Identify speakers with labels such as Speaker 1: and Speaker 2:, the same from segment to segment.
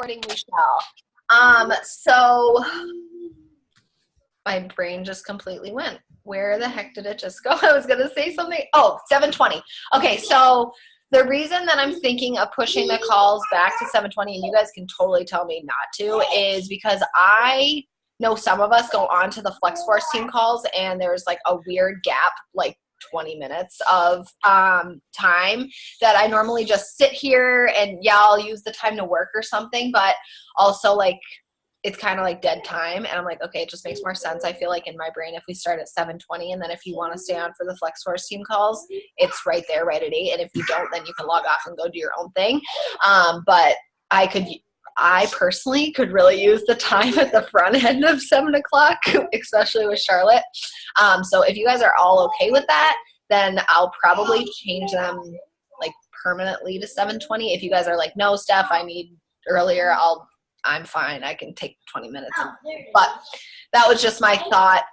Speaker 1: recording, we shall. So my brain just completely went. Where the heck did it just go? I was going to say something. Oh, 7:20. Okay, so the reason that I'm thinking of pushing the calls back to 7:20, and you guys can totally tell me not to, is because I know some of us go on to the Flex Force team calls, and there's like a weird gap, like 20 minutes of time that I normally just sit here and I'll use the time to work or something, but also like it's kind of like dead time. And I'm like, okay, it just makes more sense. I feel like in my brain, if we start at 7:20, and then if you want to stay on for the Flex Force team calls, it's right there, right at 8. And if you don't, then you can log off and go do your own thing. But I personally could really use the time at the front end of 7 o'clock, especially with Charlotte. So if you guys are all okay with that, then I'll probably change them like permanently to 7:20. If you guys are like, no, Steph, I need earlier, I'm fine. I can take 20 minutes. But that was just my thought.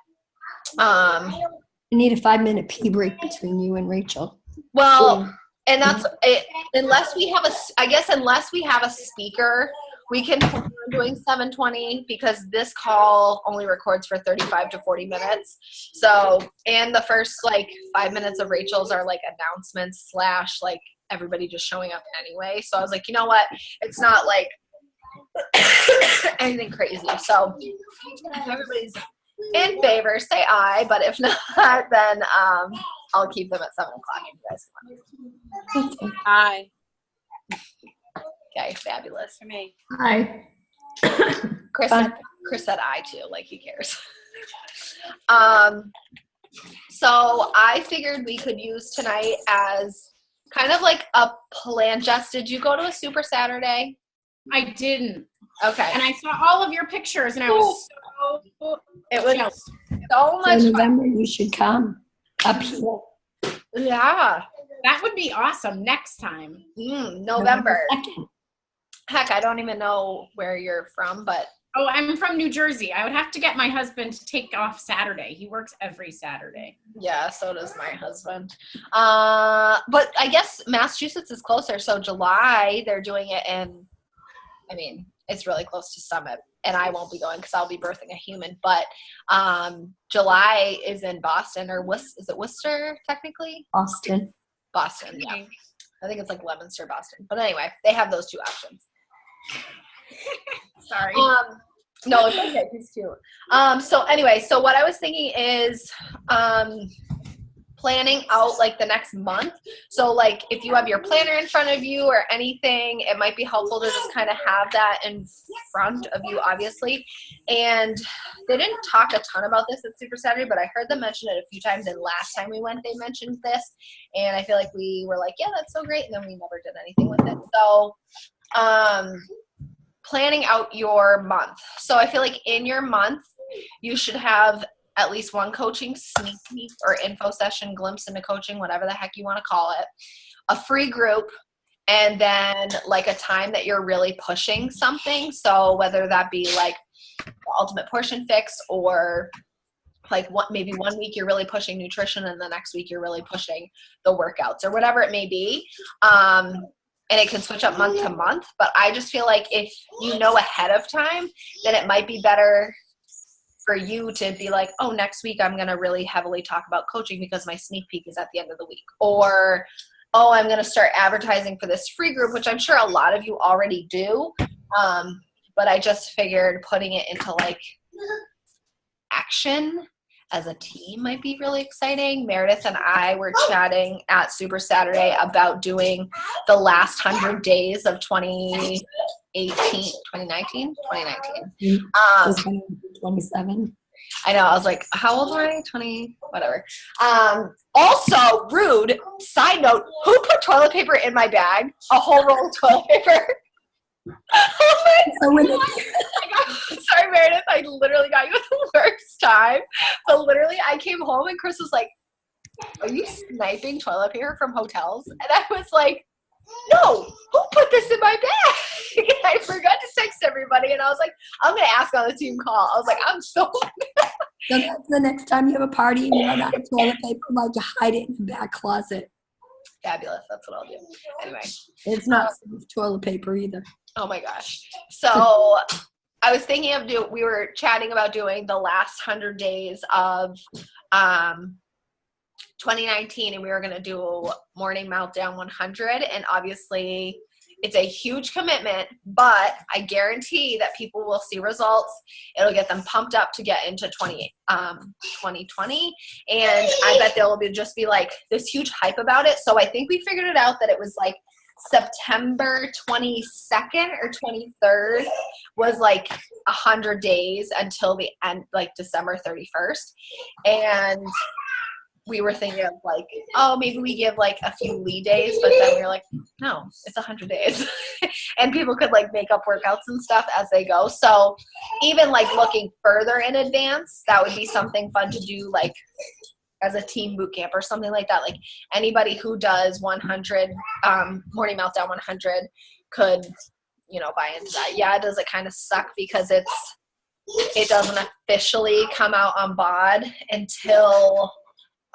Speaker 2: You need a 5-minute pee break between you and Rachel.
Speaker 1: Well, and that's it. Unless we have a speaker, we can plan on doing 7:20 because this call only records for 35 to 40 minutes. So, and the first like 5 minutes of Rachel's are like announcements / like everybody just showing up anyway. So I was like, you know what? It's not like anything crazy. So if everybody's in favor, say aye. But if not, then I'll keep them at 7 o'clock if you guys want.
Speaker 3: Aye.
Speaker 1: Okay, fabulous.
Speaker 3: For me.
Speaker 2: Hi.
Speaker 1: Chris said aye too, like he cares. So I figured we could use tonight as kind of like a plan. Jess, did you go to a Super Saturday?
Speaker 3: I didn't.
Speaker 1: Okay.
Speaker 3: And I saw all of your pictures, and I was
Speaker 1: it was
Speaker 3: jealous.
Speaker 1: so much
Speaker 2: In
Speaker 1: fun.
Speaker 2: November, you should come up here.
Speaker 1: Yeah.
Speaker 3: That would be awesome next time.
Speaker 1: November.
Speaker 2: 2nd.
Speaker 1: Heck, I don't even know where you're from, but
Speaker 3: Oh, I'm from New Jersey. I would have to get my husband to take off Saturday. He works every Saturday.
Speaker 1: yeah, so does my husband. But I guess Massachusetts is closer. So July, they're doing it in, I mean, it's really close to Summit, and I won't be going because I'll be birthing a human. But July is in Boston, or is it Worcester technically?
Speaker 2: Boston.
Speaker 1: Boston, yeah. I think it's like Leominster, Boston. But anyway, they have those two options.
Speaker 3: Sorry.
Speaker 1: No, it's okay. He's cute. So anyway, so what I was thinking is planning out like the next month. So like if you have your planner in front of you or anything, it might be helpful to just kind of have that in front of you, obviously. And they didn't talk a ton about this at Super Saturday, but I heard them mention it a few times. And last time we went, they mentioned this. And I feel like we were like, yeah, that's so great. And then we never did anything with it. So planning out your month. So I feel like in your month, you should have at least one coaching sneak peek or info session, glimpse into coaching, whatever the heck you want to call it, a free group, and then like a time that you're really pushing something. So whether that be like the Ultimate Portion Fix, or like maybe 1 week you're really pushing nutrition and the next week you're really pushing the workouts, or whatever it may be. And it can switch up month to month, but I just feel like if you know ahead of time, then it might be better for you to be like, oh, next week I'm going to really heavily talk about coaching because my sneak peek is at the end of the week. Or, oh, I'm going to start advertising for this free group, which I'm sure a lot of you already do. But I just figured putting it into like action as a team might be really exciting. Meredith and I were chatting at Super Saturday about doing the last 100 days of 2019.
Speaker 2: 27.
Speaker 1: I know. I was like, how old am I? 20, whatever. Also, rude side note, who put toilet paper in my bag? A whole roll of toilet paper. Sorry, Meredith, I literally got you at the worst time. But literally, I came home and Chris was like, are you sniping toilet paper from hotels? And I was like, no, who put this in my bag? And I forgot to text everybody, and I was like, I'm going to ask on the team call. I was like, I'm so mad.
Speaker 2: So that's the next time you have a party and you run out of toilet paper, like you hide it in the back closet.
Speaker 1: Fabulous. That's what I'll do. Anyway.
Speaker 2: It's not safe toilet paper either.
Speaker 1: Oh my gosh. So I was thinking of we were chatting about doing the last 100 days of 2019, and we were going to do Morning Meltdown 100. And obviously it's a huge commitment, but I guarantee that people will see results. It'll get them pumped up to get into 2020. And I bet there will just be like this huge hype about it. So I think we figured it out that it was like September 22nd or 23rd was like 100 days until the end, like December 31st. And we were thinking of like, oh, maybe we give like a few lead days, but then we were like, no, it's 100 days. And people could like make up workouts and stuff as they go. So even like looking further in advance, that would be something fun to do, like as a team boot camp or something like that. Like anybody who does 100, Morning Meltdown 100 could, buy into that. Yeah, does it kind of suck because it doesn't officially come out on BOD until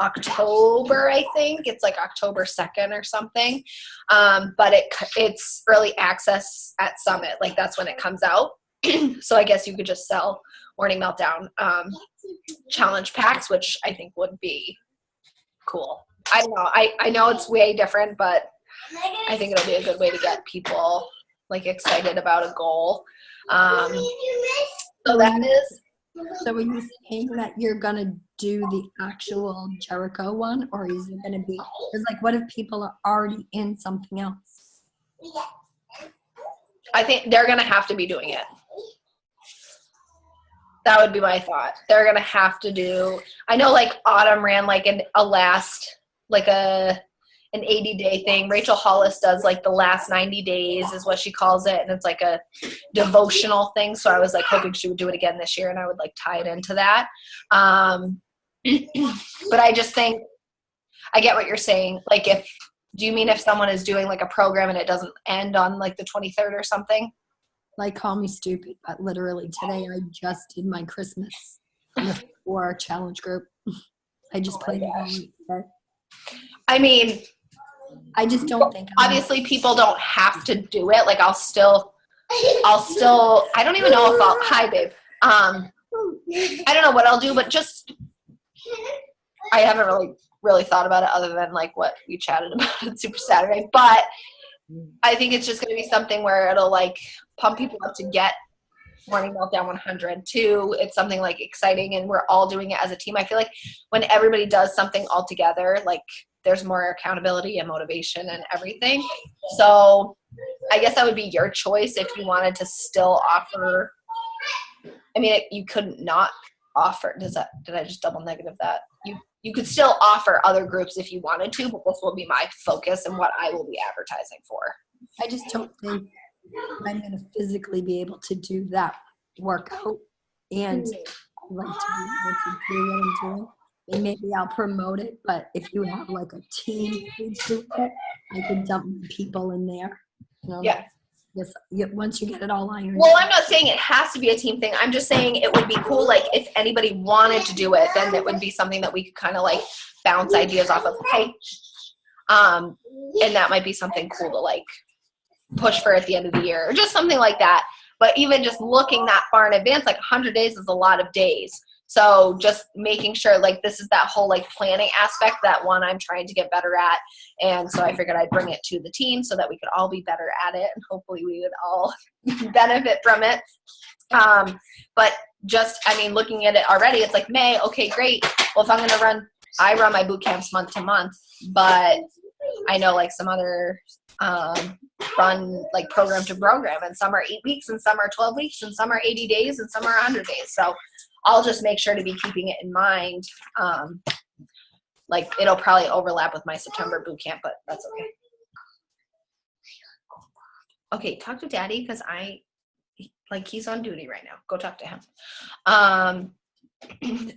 Speaker 1: October, I think. It's like October 2nd or something. But it's early access at Summit. Like that's when it comes out. So I guess you could just sell Morning Meltdown challenge packs, which I think would be cool. I don't know. I know it's way different, but I think it'll be a good way to get people like excited about a goal. So that is.
Speaker 2: So are you saying that you're going to do the actual Jericho one, or is it going to be, because like what if people are already in something else?
Speaker 1: I think they're going to have to be doing it. That would be my thought. They're going to have to do, I know like Autumn ran like an 80-day thing. Rachel Hollis does like the last 90 days is what she calls it. And it's like a devotional thing. So I was like hoping she would do it again this year and I would like tie it into that. But I just think, I get what you're saying. Like do you mean if someone is doing like a program and it doesn't end on like the 23rd or something?
Speaker 2: Like, call me stupid, but literally today I just did my Christmas for our challenge group. I just played it all today.
Speaker 1: I mean,
Speaker 2: I just don't think
Speaker 1: obviously people don't have to do it. Like I'll still, I don't even know if hi babe. I don't know what I'll do, but just, I haven't really thought about it other than like what we chatted about at Super Saturday, but I think it's just going to be something where it'll like pump people up to get Morning Meltdown 100. Two, it's something like exciting and we're all doing it as a team. I feel like when everybody does something all together, like there's more accountability and motivation and everything. So I guess that would be your choice if you wanted to still offer. I mean, you couldn't not offer. Did I just double negative that? You could still offer other groups if you wanted to, but this will be my focus and what I will be advertising for.
Speaker 2: I just don't think I'm going to physically be able to do that workout and like to be able to do what I'm doing. And maybe I'll promote it, but if you have like a team who's doing it, I can dump people in there.
Speaker 1: Yeah.
Speaker 2: Yes. Once you get it all ironed.
Speaker 1: Well, I'm not saying it has to be a team thing. I'm just saying it would be cool. Like if anybody wanted to do it, then it would be something that we could kind of like bounce ideas off of. Hey, and that might be something cool to like push for at the end of the year or just something like that. But even just looking that far in advance, like 100 days is a lot of days. So just making sure like this is that whole like planning aspect that one I'm trying to get better at. And so I figured I'd bring it to the team so that we could all be better at it and hopefully we would all benefit from it. But just, I mean, looking at it already, it's like May, okay, great. Well, if I'm going to I run my boot camps month to month, but I know like some other run like program to program and some are 8 weeks and some are 12 weeks and some are 80 days and some are 100 days. So I'll just make sure to be keeping it in mind. Like it'll probably overlap with my September boot camp, but that's okay. Okay, talk to Daddy because he's on duty right now. Go talk to him.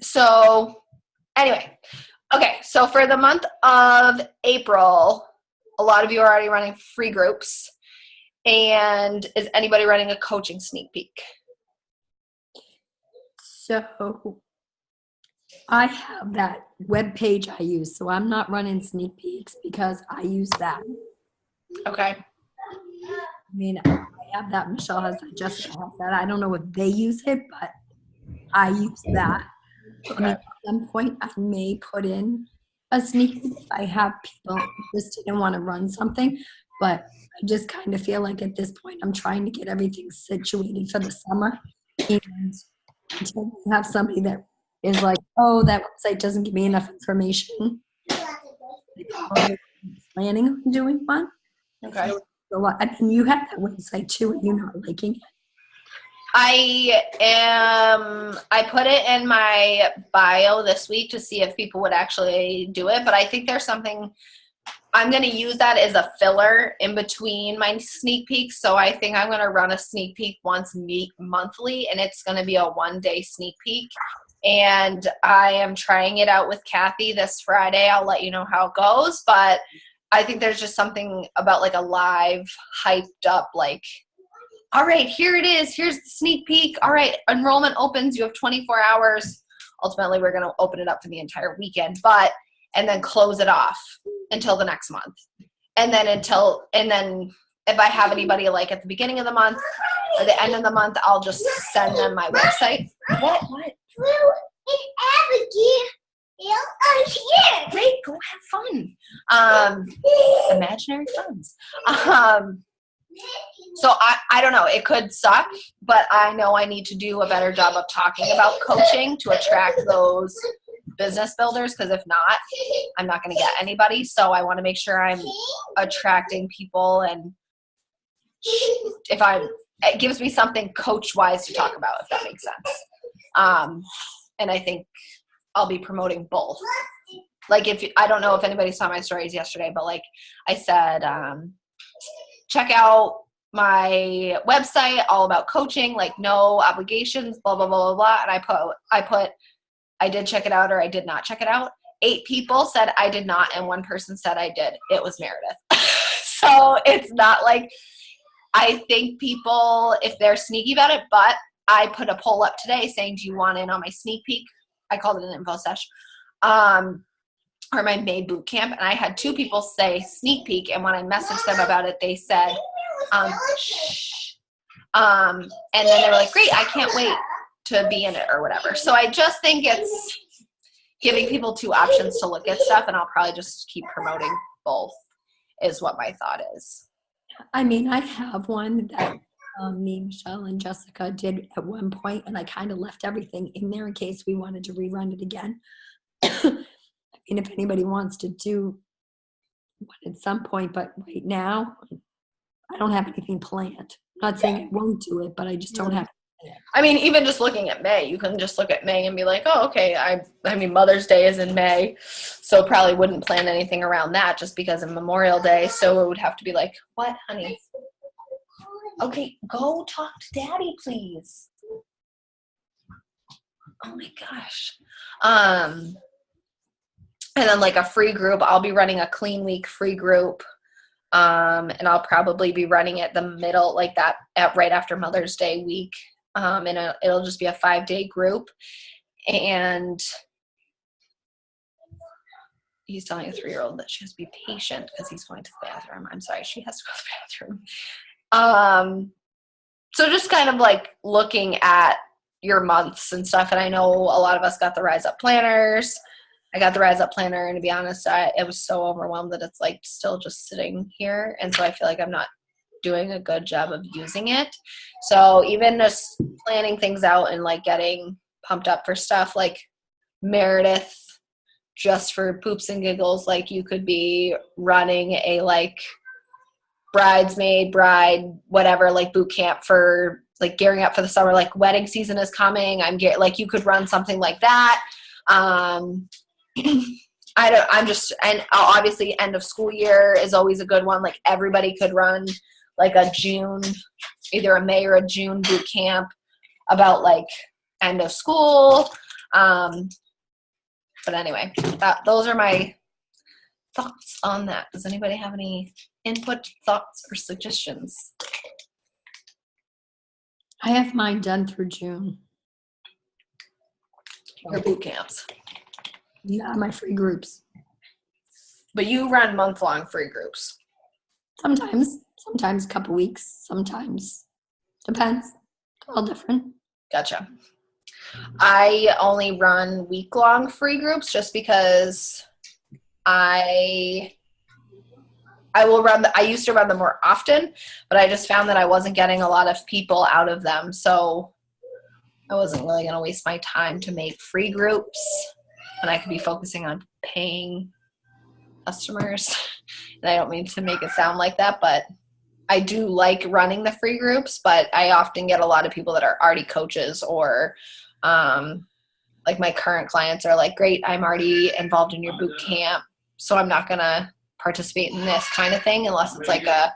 Speaker 1: So anyway, okay. So for the month of April, a lot of you are already running free groups. And is anybody running a coaching sneak peek?
Speaker 2: So I have that web page I use, so I'm not running sneak peeks because I use that.
Speaker 1: Okay.
Speaker 2: I mean, I have that. Michelle has that. Jessica has that. I don't know if they use it, but I use that. I mean,
Speaker 1: Okay.
Speaker 2: at some point, I may put in a sneak peek if I have people interested and want to run something, but I just kind of feel like at this point, I'm trying to get everything situated for the summer. And until we have somebody that is like, oh, that website doesn't give me enough information, they probably aren't planning on doing one.
Speaker 1: Okay.
Speaker 2: So, I mean, you have that website too, and you're not liking it.
Speaker 1: I put it in my bio this week to see if people would actually do it, but I think there's something I'm going to use that as a filler in between my sneak peeks. So I think I'm going to run a sneak peek once monthly, and it's going to be a 1-day sneak peek. And I am trying it out with Kathy this Friday. I'll let you know how it goes, but I think there's just something about like a live, hyped up, like, all right, here it is. Here's the sneak peek. All right, enrollment opens. You have 24 hours. Ultimately, we're going to open it up for the entire weekend, and then close it off until the next month. And then if I have anybody like at the beginning of the month or the end of the month, I'll just send them my website. What? Great, go have fun. Imaginary funds. So I don't know. It could suck, but I know I need to do a better job of talking about coaching to attract those business builders, because if not, I'm not going to get anybody. So I want to make sure I'm attracting people, and it gives me something coach-wise to talk about, if that makes sense. And I think I'll be promoting both. Like, I don't know if anybody saw my stories yesterday, but like I said, check out my website, all about coaching, like no obligations, blah, blah, blah, blah, blah. And I put, I did check it out or I did not check it out. 8 people said I did not, and 1 person said I did. It was Meredith. So it's not like, I think people, if they're sneaky about it, but I put a poll up today saying, do you want in on my sneak peek? I called it an info sesh. Or my May boot camp, and I had 2 people say sneak peek, and when I messaged them about it, they said, shh. And then they were like, great, I can't wait to be in it or whatever. So I just think it's giving people 2 options to look at stuff, and I'll probably just keep promoting both is what my thought is.
Speaker 2: I mean, I have one that me, Michelle, and Jessica did at one point, and I kind of left everything in there in case we wanted to rerun it again. I mean, if anybody wants to do one at some point, but right now, I don't have anything planned. I'm not saying I won't do it, but I just don't have.
Speaker 1: I mean, even just looking at May, you can just look at May and be like, oh, okay, I mean, Mother's Day is in May, so probably wouldn't plan anything around that just because of Memorial Day. So it would have to be like, what, honey? Okay, go talk to Daddy, please. Oh my gosh. And then like a free group, I'll be running a clean week free group. And I'll probably be running it the middle, like that right after Mother's Day week. And it'll just be a 5-day group. And he's telling a 3-year-old that she has to be patient because he's going to the bathroom. I'm sorry, she has to go to the bathroom. So just kind of like looking at your months and stuff. And I know a lot of us got the Rise Up planners. I got the Rise Up planner, and to be honest, I was so overwhelmed that it's like still just sitting here. And so I feel like I'm not doing a good job of using it. So even just planning things out and like getting pumped up for stuff like Meredith, just for poops and giggles, like you could be running a like bridesmaid, bride, whatever, like boot camp for like gearing up for the summer, like wedding season is coming. Like you could run something like that. And obviously end of school year is always a good one. Like everybody could run like a June, either a May or a June boot camp about like end of school. But anyway, those are my thoughts on that. Does anybody have any input, thoughts, or suggestions?
Speaker 2: I have mine done through June.
Speaker 1: Your boot camps.
Speaker 2: Not my free groups.
Speaker 1: But you run month-long free groups.
Speaker 2: Sometimes a couple weeks, sometimes depends. It's all different.
Speaker 1: Gotcha. I only run week-long free groups just because I used to run them more often, but I just found that I wasn't getting a lot of people out of them. So I wasn't really going to waste my time to make free groups when I could be focusing on paying customers. And I don't mean to make it sound like that, but I do like running the free groups, but I often get a lot of people that are already coaches or like my current clients are like, great, I'm already involved in your boot camp, so I'm not going to participate in this kind of thing unless it's like a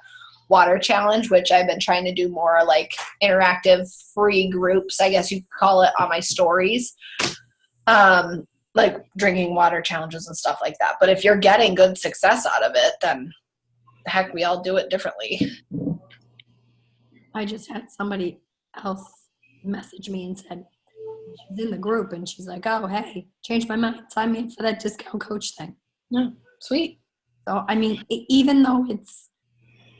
Speaker 1: water challenge, which I've been trying to do more like interactive free groups, I guess you could call it, on my stories. Like drinking water challenges and stuff like that. But if you're getting good success out of it, then heck, we all do it differently.
Speaker 2: I just had somebody else message me and said, she's in the group and she's like, oh, hey, changed my mind. Sign me up for that discount coach thing.
Speaker 1: Yeah, sweet.
Speaker 2: So, I mean, even though it's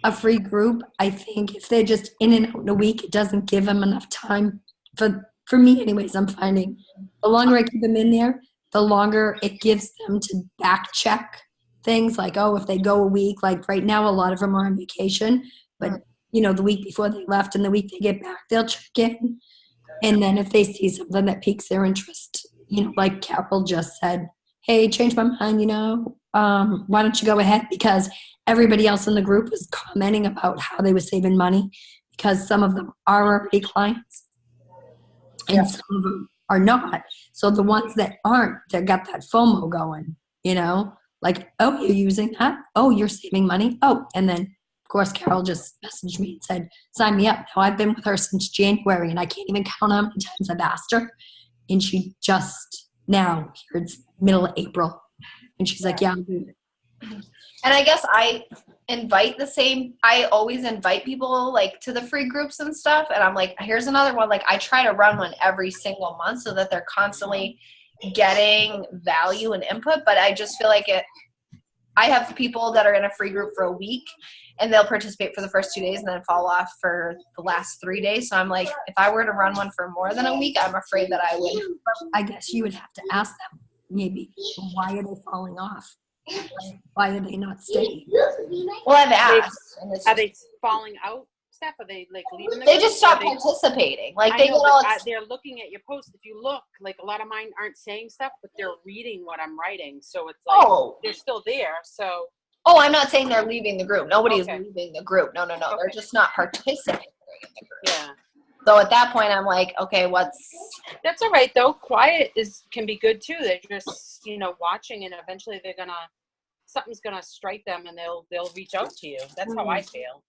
Speaker 2: a free group, I think if they're just in and out in a week, it doesn't give them enough time. For me anyways, I'm finding the longer I keep them in there, the longer it gives them to back check things like, oh, if they go a week, like right now, a lot of them are on vacation, but you know, the week before they left and the week they get back, they'll check in. And then if they see something that piques their interest, you know, like Carol just said, hey, changed my mind, you know, why don't you go ahead? Because everybody else in the group was commenting about how they were saving money because some of them are already clients and some of them are not. So the ones that aren't, that got that FOMO going, you know, like, oh, you're using that? Oh, you're saving money? Oh, and then, of course, Carol just messaged me and said, sign me up. Now, I've been with her since January, and I can't even count how many times I've asked her. And she just now, here it's middle of April, and she's like, yeah, I'll do it.
Speaker 1: And I guess I always invite people like to the free groups and stuff. And I'm like, here's another one. Like I try to run one every single month so that they're constantly getting value and input. But I just feel like I have people that are in a free group for a week and they'll participate for the first 2 days and then fall off for the last 3 days. So I'm like, if I were to run one for more than a week, I'm afraid that I would.
Speaker 2: I guess you would have to ask them maybe, why are they falling off? Why are they not staying?
Speaker 1: Well, I've asked.
Speaker 4: Are they falling out, Steph? Are they like leaving the
Speaker 1: They
Speaker 4: group?
Speaker 1: just stop participating. Like
Speaker 4: I
Speaker 1: they
Speaker 4: know,
Speaker 1: get all.
Speaker 4: but they're looking at your post. If you look, like a lot of mine aren't saying stuff, but they're reading what I'm writing. So it's like they're still there. So.
Speaker 1: Oh, I'm not saying they're leaving the group. Nobody's
Speaker 4: Okay.
Speaker 1: leaving the group. No.
Speaker 4: Okay.
Speaker 1: They're just not participating in the group.
Speaker 4: Yeah.
Speaker 1: So at that point, I'm like, okay,
Speaker 4: That's all right though. Quiet can be good too. They're just watching, and eventually something's gonna strike them, and they'll reach out to you. That's how I feel.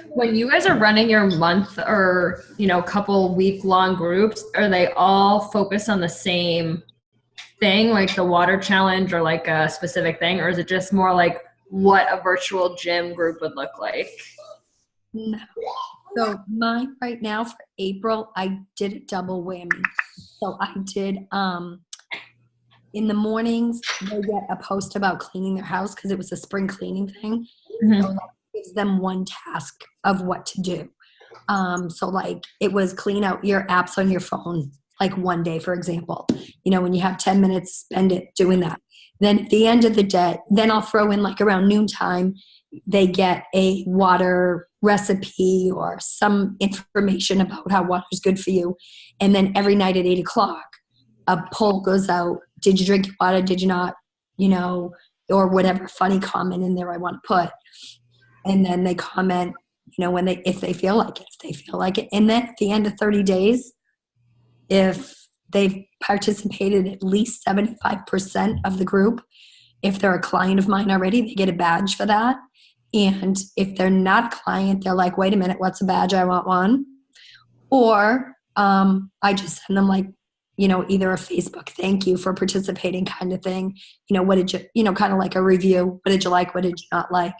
Speaker 5: When you guys are running your month or couple week long groups, are they all focused on the same thing, like the water challenge or like a specific thing, or is it just more like what a virtual gym group would look like?
Speaker 2: No. So mine right now for April, I did a double whammy. So I did in the mornings they get a post about cleaning their house because it was a spring cleaning thing.
Speaker 5: Mm-hmm.
Speaker 2: So that gives them one task of what to do. So like it was clean out your apps on your phone, like one day, for example. When you have 10 minutes, spend it doing that. Then at the end of the day, then I'll throw in like around noontime, they get a water recipe or some information about how water is good for you. And then every night at 8 o'clock, a poll goes out. Did you drink your water? Did you not? Or whatever funny comment in there I want to put. And then they comment, if they feel like it. And then at the end of 30 days, if they've participated at least 75% of the group, if they're a client of mine already, they get a badge for that. And if they're not a client, they're like, wait a minute, what's a badge? I want one. Or I just send them like, either a Facebook thank you for participating kind of thing. What did you, kind of like a review. What did you like? What did you not like?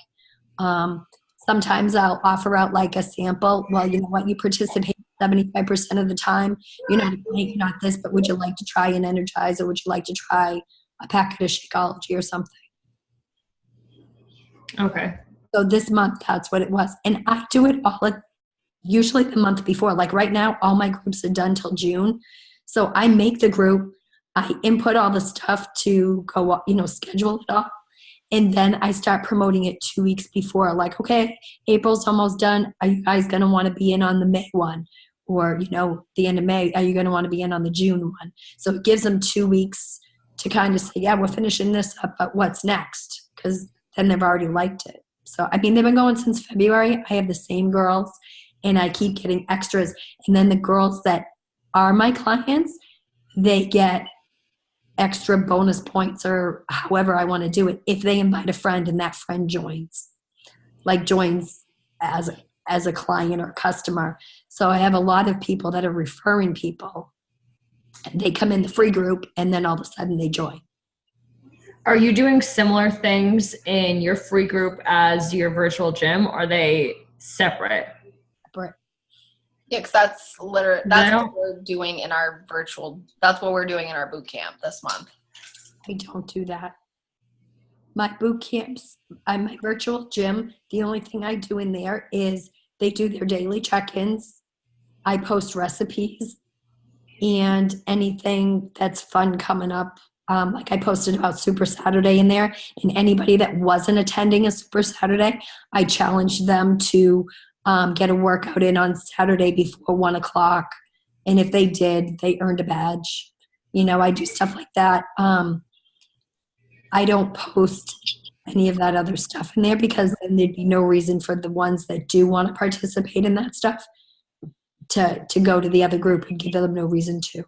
Speaker 2: Sometimes I'll offer out like a sample. Well, you know what? You participated 75% of the time. You're not not this, but would you like to try an Energizer? Would you like to try a packet of Shakeology or something?
Speaker 5: Okay.
Speaker 2: So this month, that's what it was. And I do it all usually the month before. Like right now, all my groups are done till June. So I make the group, I input all the stuff to go, schedule it all. And then I start promoting it 2 weeks before. Like, okay, April's almost done. Are you guys going to want to be in on the May one? Or, the end of May, are you going to want to be in on the June one? So it gives them 2 weeks to kind of say, yeah, we're finishing this up, but what's next? Because then they've already liked it. So, I mean, they've been going since February. I have the same girls, and I keep getting extras. And then the girls that are my clients, they get extra bonus points or however I want to do it if they invite a friend and that friend joins as a client or customer. So I have a lot of people that are referring people, and they come in the free group and then all of a sudden they join.
Speaker 5: Are you doing similar things in your free group as your virtual gym? Or are they separate?
Speaker 1: Yeah, because that's what we're doing in our that's what we're doing in our boot camp this month.
Speaker 2: I don't do that. My boot camps, my virtual gym, the only thing I do in there is they do their daily check-ins. I post recipes and anything that's fun coming up. Like I posted about Super Saturday in there, and anybody that wasn't attending a Super Saturday, I challenged them to get a workout in on Saturday before 1:00. And if they did, they earned a badge. I do stuff like that. I don't post any of that other stuff in there because then there'd be no reason for the ones that do want to participate in that stuff to go to the other group and give them no reason to.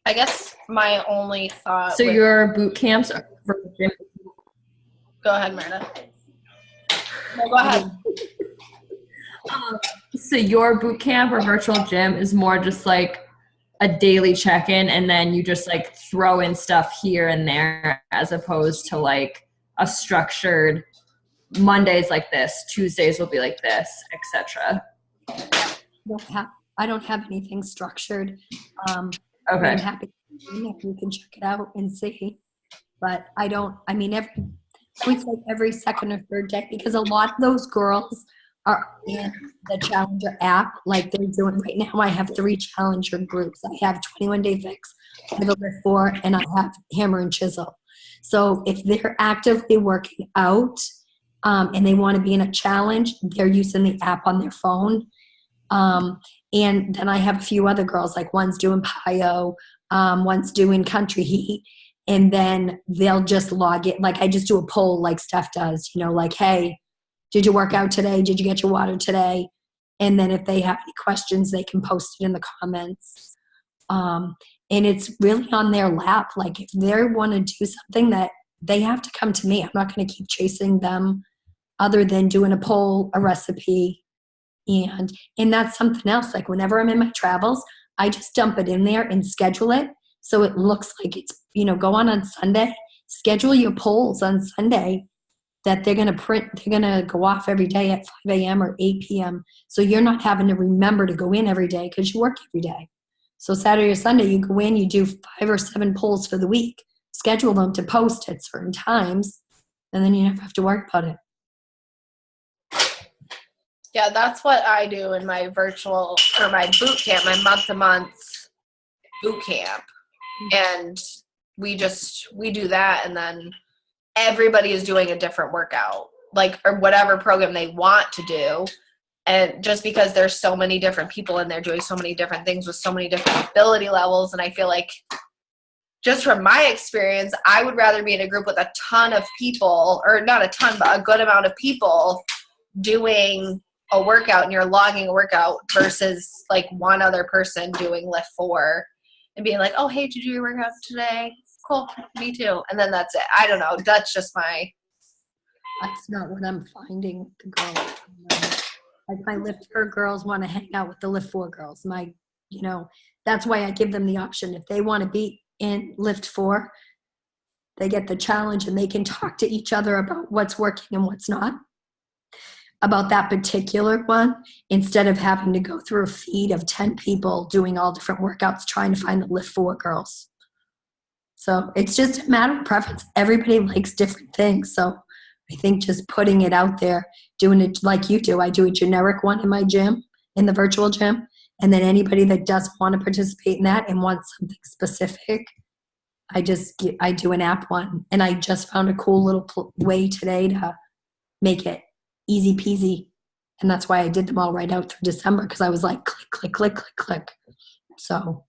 Speaker 1: I guess my only thought.
Speaker 5: So your boot camps are for the gym.
Speaker 1: Go ahead, Meredith. No, go ahead.
Speaker 5: So your boot camp or virtual gym is more just like a daily check-in, and then you just like throw in stuff here and there as opposed to like a structured Mondays like this, Tuesdays will be like this, etc.
Speaker 2: I don't have anything structured.
Speaker 5: Okay.
Speaker 2: I'm happy you can check it out and see. But I don't, I mean, every second or third day, because a lot of those girls are in the Challenger app, like they're doing right now. I have 3 Challenger groups. I have 21 Day Fix, I have a Lift 4, and I have Hammer and Chisel. So if they're actively working out and they want to be in a challenge, they're using the app on their phone. And then I have a few other girls, like one's doing PiYo, one's doing Country Heat, and then they'll just log it. Like I just do a poll like Steph does, like, hey, did you work out today? Did you get your water today? And then if they have any questions, they can post it in the comments. And it's really on their lap. Like if they want to do something, that they have to come to me. I'm not going to keep chasing them other than doing a poll, a recipe. And that's something else. Like whenever I'm in my travels, I just dump it in there and schedule it. So it looks like it's, go on Sunday, schedule your polls on Sunday that they're going to print, they're going to go off every day at 5 a.m. or 8 p.m. So you're not having to remember to go in every day because you work every day. So Saturday or Sunday, you go in, you do 5 or 7 polls for the week, schedule them to post at certain times, and then you never have to worry about it.
Speaker 1: Yeah, that's what I do in my virtual or my boot camp, my month-to-month boot camp. And we do that, and then everybody is doing a different workout, like, or whatever program they want to do. And just because there's so many different people in there doing so many different things with so many different ability levels, and I feel like just from my experience, I would rather be in a group with a ton of people, or not a ton, but a good amount of people doing a workout, and you're logging a workout versus like one other person doing Lift 4 and being like, oh, hey, did you do your workout today? Cool, me too. And then that's it. I don't know. That's just
Speaker 2: That's not what I'm finding with the girls. Like my Lift 4 girls want to hang out with the Lift 4 girls. That's why I give them the option. If they want to be in Lift 4, they get the challenge and they can talk to each other about what's working and what's not. about that particular one instead of having to go through a feed of 10 people doing all different workouts trying to find the Lift 4 girls. So it's just a matter of preference. Everybody likes different things. So I think just putting it out there, doing it like you do. I do a generic one in my gym, in the virtual gym. And then anybody that doesn't want to participate in that and wants something specific, I do an app one. And I just found a cool little way today to make it easy peasy. And that's why I did them all right out through December, because I was like, click, click, click, click, click. So.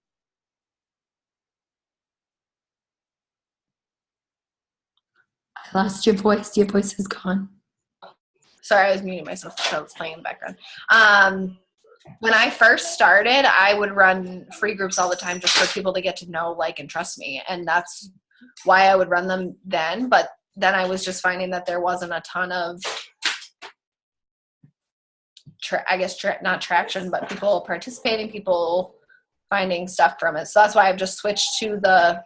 Speaker 2: I lost your voice. Your voice is gone.
Speaker 1: Sorry, I was muting myself because I was playing in the background. When I first started, I would run free groups all the time just for people to get to know, like, and trust me. And that's why I would run them then. But then I was just finding that there wasn't a ton of, not traction, but people participating, people finding stuff from it. So that's why I've just switched to the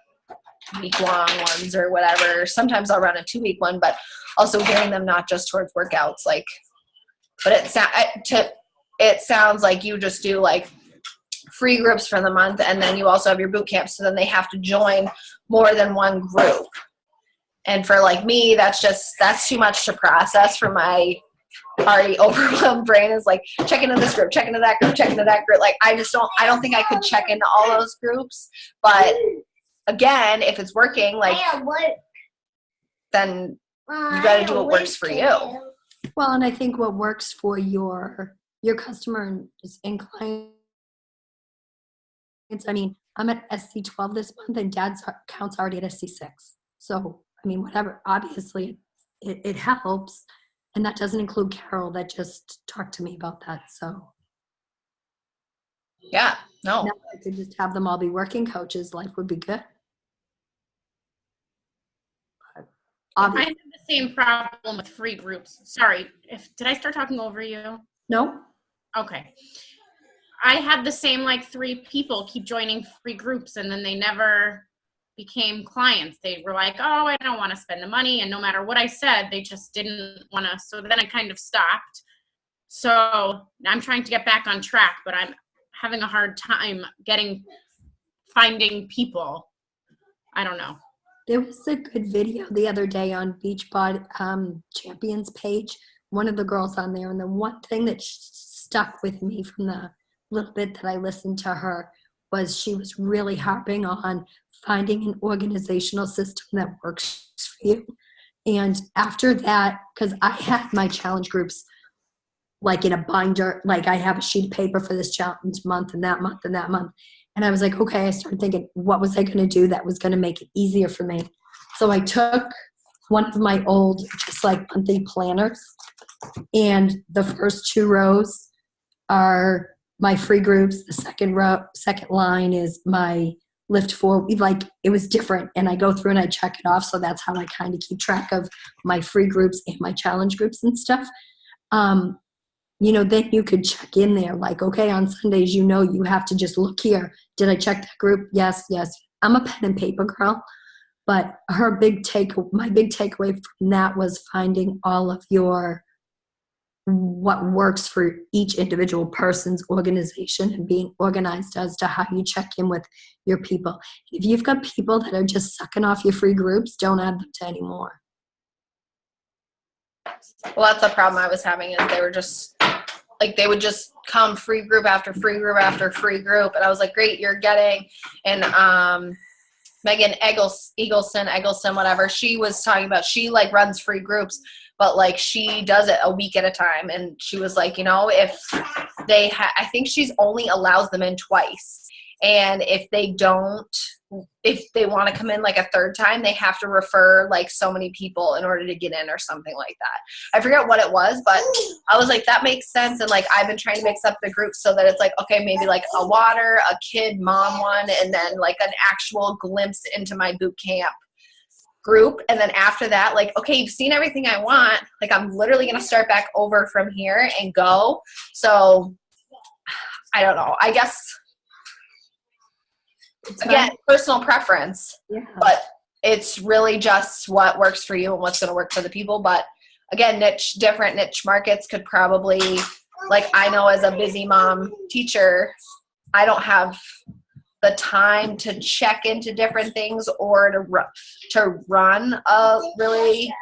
Speaker 1: week-long ones or whatever. Sometimes I'll run a 2-week one, but also gearing them not just towards workouts. Like, but it sounds like you just do like free groups for the month, and then you also have your boot camp. So then they have to join more than one group. And for like me, that's too much to process for my already overwhelmed brain. Is like check into this group, check into that group, check into that group. Like I don't think I could check into all those groups. But again, if it's working, like, then you got to do what works for you.
Speaker 2: Well, and I think what works for your customer and clients. I mean, I'm at SC12 this month, and Dad's account's already at SC6. So, I mean, whatever. Obviously, it helps, and that doesn't include Carol that just talked to me about that. So,
Speaker 1: Yeah, no.
Speaker 2: now I could just have them all be working coaches. Life would be good.
Speaker 3: I have the same problem with free groups. Sorry, did I start talking over you?
Speaker 2: No.
Speaker 3: Okay. I had the same, like, 3 people keep joining free groups, and then they never became clients. They were like, oh, I don't want to spend the money. And no matter what I said, they just didn't want to. So then I kind of stopped. So I'm trying to get back on track, but I'm having a hard time finding people. I don't know.
Speaker 2: There was a good video the other day on Beachbody Champions page. One of the girls on there, and the one thing that stuck with me from the little bit that I listened to her was she was really harping on finding an organizational system that works for you. And after that, because I had my challenge groups like in a binder, like I have a sheet of paper for this challenge month and that month and that month. And I was like, okay, I started thinking, what was I going to do that was going to make it easier for me? So I took one of my old, just like monthly planners, and the first 2 rows are my free groups. The second line is my Lift 4. Like, it was different, and I go through and I check it off. So that's how I kind of keep track of my free groups and my challenge groups and stuff. Then you could check in there like, okay, on Sundays, you have to just look here. Did I check that group? Yes. I'm a pen and paper girl, but my big takeaway from that was finding all of what works for each individual person's organization and being organized as to how you check in with your people. If you've got people that are just sucking off your free groups, don't add them to any more.
Speaker 1: Well, that's the problem I was having, is they were just like, they would just come free group after free group after free group. And I was like, great, you're getting, and Megan Eggleston, whatever, she was talking about, she like runs free groups, but like she does it a week at a time. And she was like, if they I think she's only allows them in twice. And if they want to come in like a third time, they have to refer like so many people in order to get in or something like that. I forget what it was, but I was like, that makes sense. And like, I've been trying to mix up the groups so that it's like, okay, maybe like a water, a kid, mom one, and then like an actual glimpse into my boot camp group. And then after that, like, okay, you've seen everything I want. Like, I'm literally going to start back over from here and go. So I don't know. I guess, again, personal preference,
Speaker 2: Yeah.
Speaker 1: but it's really just what works for you and what's going to work for the people. But again, different niche markets could probably, like, I know as a busy mom teacher, I don't have the time to check into different things or to run a really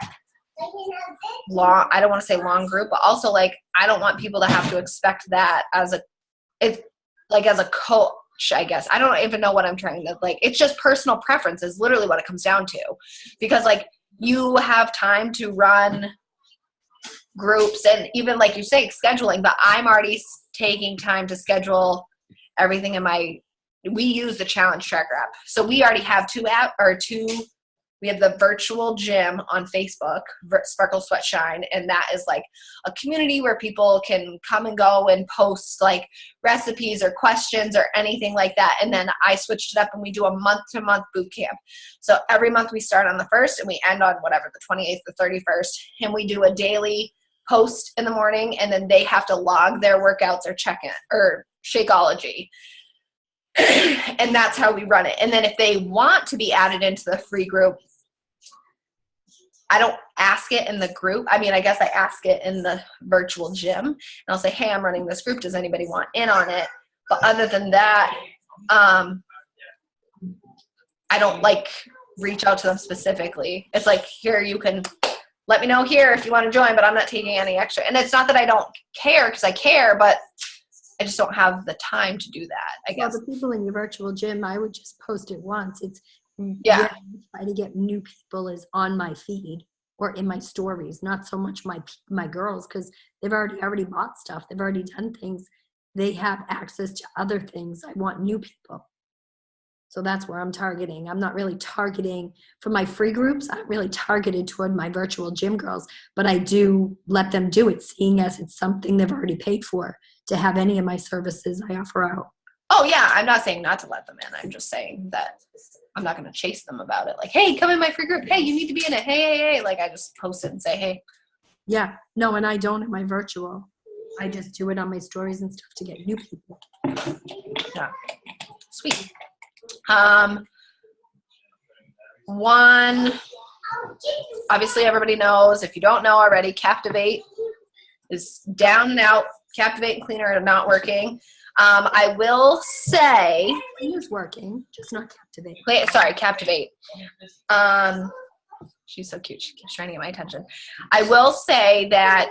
Speaker 1: long, I don't want to say long group, but also like I don't want people to have to expect that as a coach, I guess. I don't even know what I'm trying to, like, it's just personal preference is literally what it comes down to, because like you have time to run groups and even like you say scheduling, but I'm already taking time to schedule everything in we use the Challenge Tracker app. So we already have we have the virtual gym on Facebook, Sparkle Sweat Shine, and that is like a community where people can come and go and post like recipes or questions or anything like that. And then I switched it up and we do a month-to-month boot camp. So every month we start on the 1st and we end on whatever, the 28th, the 31st, and we do a daily post in the morning, and then they have to log their workouts or check-in or Shakeology. And that's how we run it. And then if they want to be added into the free group, I don't ask it in the group. I mean, I guess I ask it in the virtual gym, and I'll say, hey, I'm running this group. Does anybody want in on it? But other than that, I don't like reach out to them specifically. It's like, here, you can let me know here if you want to join, but I'm not taking any extra. And it's not that I don't care, because I care, but I just don't have the time to do that, I guess.
Speaker 2: Well, the people in your virtual gym, I would just post it once. It's try to get new people is on my feed or in my stories, not so much my girls, because they've already bought stuff. They've already done things. They have access to other things. I want new people. So that's where I'm targeting. I'm not really targeting for my free groups. I'm really targeted toward my virtual gym girls, but I do let them do it, seeing as it's something they've already paid for to have any of my services I offer out.
Speaker 1: Oh yeah, I'm not saying not to let them in. I'm just saying that I'm not going to chase them about it. Like, hey, come in my free group. Hey, you need to be in it. Hey. Like, I just post it and say, hey.
Speaker 2: Yeah, no, and I don't in my virtual. I just do it on my stories and stuff to get new people.
Speaker 1: Yeah. Sweet. One, obviously everybody knows, if you don't know already, Captivate is down and out. Captivate and Cleaner are not working. I will say,
Speaker 2: Cleaner's working, just not Captivate.
Speaker 1: Captivate. She's so cute. She keeps trying to get my attention. I will say that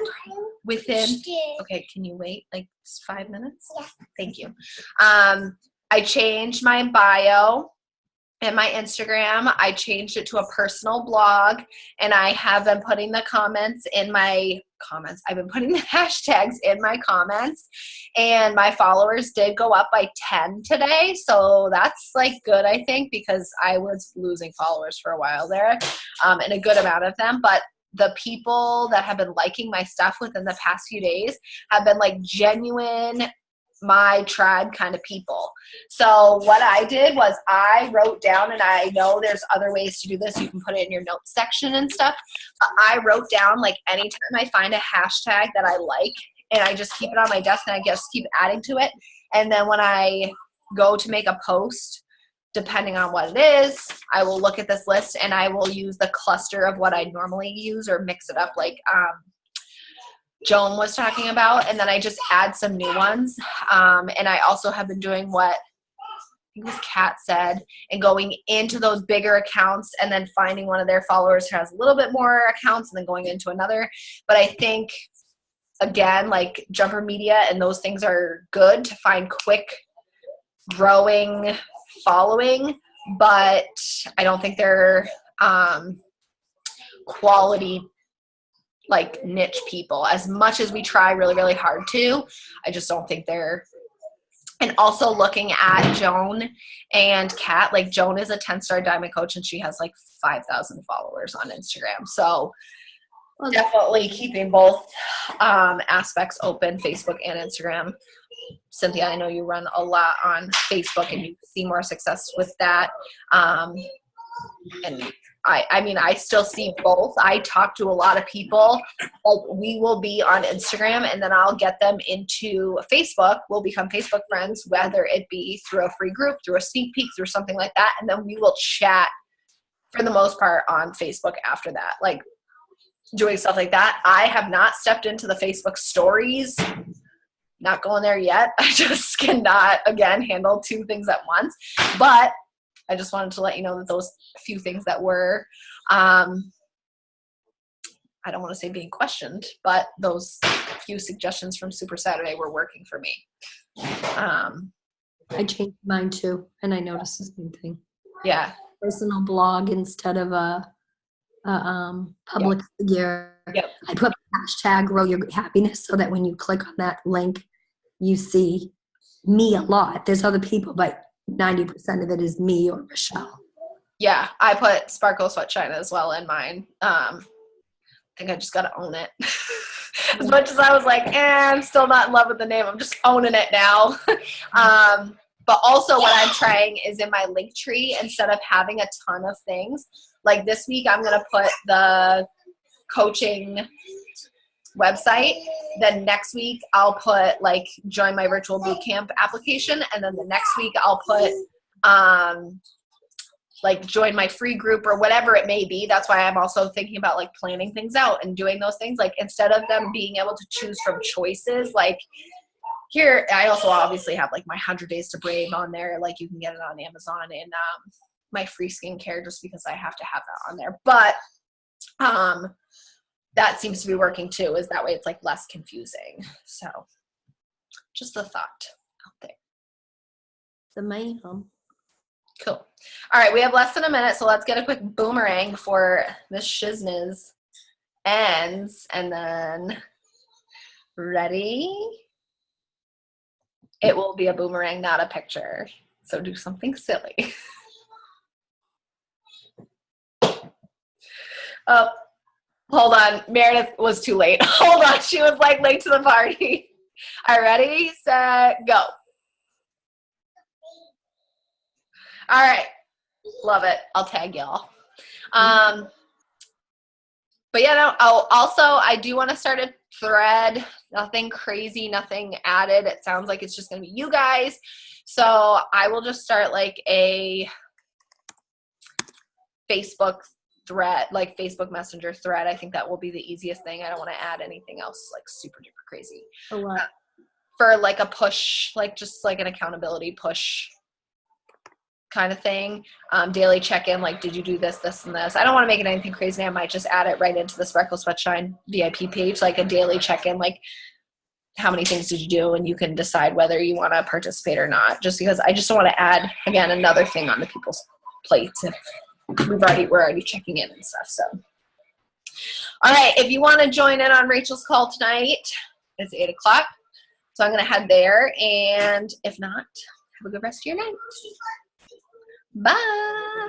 Speaker 1: okay, can you wait like 5 minutes? Yeah. Thank you. I changed my bio and my Instagram. I changed it to a personal blog, and I have been putting the comments in my comments. I've been putting the hashtags in my comments, and my followers did go up by 10 today. So that's like good, I think, because I was losing followers for a while there, and a good amount of them. But the people that have been liking my stuff within the past few days have been like genuine, my tribe kind of people. So what I did was I wrote down, and I know there's other ways to do this. You can put it in your notes section and stuff. I wrote down, like, anytime I find a hashtag that I like, and I just keep it on my desk and I just keep adding to it. And then when I go to make a post, depending on what it is, I will look at this list and I will use the cluster of what I normally use or mix it up like Joan was talking about, and then I just add some new ones. And I also have been doing what I think this Kat said, and going into those bigger accounts and then finding one of their followers who has a little bit more accounts and then going into another. But I think, again, like Jumper Media and those things are good to find quick growing following, but I don't think they're quality, like, niche people. As much as we try really, really hard to, I just don't think they're. And also looking at Joan and Kat, like, Joan is a 10-star diamond coach and she has like 5,000 followers on Instagram. So definitely keeping both aspects open, Facebook and Instagram. Cynthia, I know you run a lot on Facebook and you see more success with that. And I mean, I still see both. I talk to a lot of people. Like, we will be on Instagram and then I'll get them into Facebook. We'll become Facebook friends, whether it be through a free group, through a sneak peek, through something like that. And then we will chat for the most part on Facebook after that. Like, doing stuff like that. I have not stepped into the Facebook stories. Not going there yet. I just cannot, again, handle 2 things at once. But I just wanted to let you know that those few things that were, I don't want to say being questioned, but those few suggestions from Super Saturday were working for me.
Speaker 2: I changed mine too, and I noticed the same thing.
Speaker 1: Yeah.
Speaker 2: Personal blog instead of a public figure.
Speaker 1: Yep.
Speaker 2: I put hashtag grow your happiness so that when you click on that link, you see me a lot. There's other people, but 90% of it is me or Michelle.
Speaker 1: Yeah, I put Sparkle Sweatshine as well in mine. I think I just got to own it. As much as I was like, I'm still not in love with the name. I'm just owning it now. But also what I'm trying is in my link tree, instead of having a ton of things, like this week I'm going to put the coaching website. Then next week I'll put like join my virtual boot camp application. And then the next week I'll put like join my free group or whatever it may be. That's why I'm also thinking about like planning things out and doing those things. Like instead of them being able to choose from choices, like here, I also obviously have like my 100 Days to Brave on there. Like you can get it on Amazon and my free skincare just because I have to have that on there. But that seems to be working too, is that way it's like less confusing. So just a thought out there.
Speaker 2: The mayhem.
Speaker 1: Cool. All right, we have less than a minute, so let's get a quick boomerang before this shizness ends. And then, ready? It will be a boomerang, not a picture. So do something silly. Oh, hold on. Meredith was too late. Hold on. She was like late to the party. All right, ready, set, go. All right. Love it. I'll tag y'all. But yeah, no, I do want to start a thread. Nothing crazy, nothing added. It sounds like it's just going to be you guys. So I will just start like a Facebook thread, like Facebook Messenger thread. I think that will be the easiest thing. I don't want to add anything else like super duper crazy.
Speaker 2: For what?
Speaker 1: For like a push, like just like an accountability push kind of thing. Daily check-in, like did you do this, this, and this? I don't want to make it anything crazy. I might just add it right into the Sparkle Sweatshine VIP page, like a daily check-in, like how many things did you do, and you can decide whether you want to participate or not, just because I just don't want to add, again, another thing onto people's plates if we're already checking in and stuff. So all right, if you want to join in on Rachel's call tonight, it's 8 o'clock, so I'm going to head there, and if not, have a good rest of your night. Bye.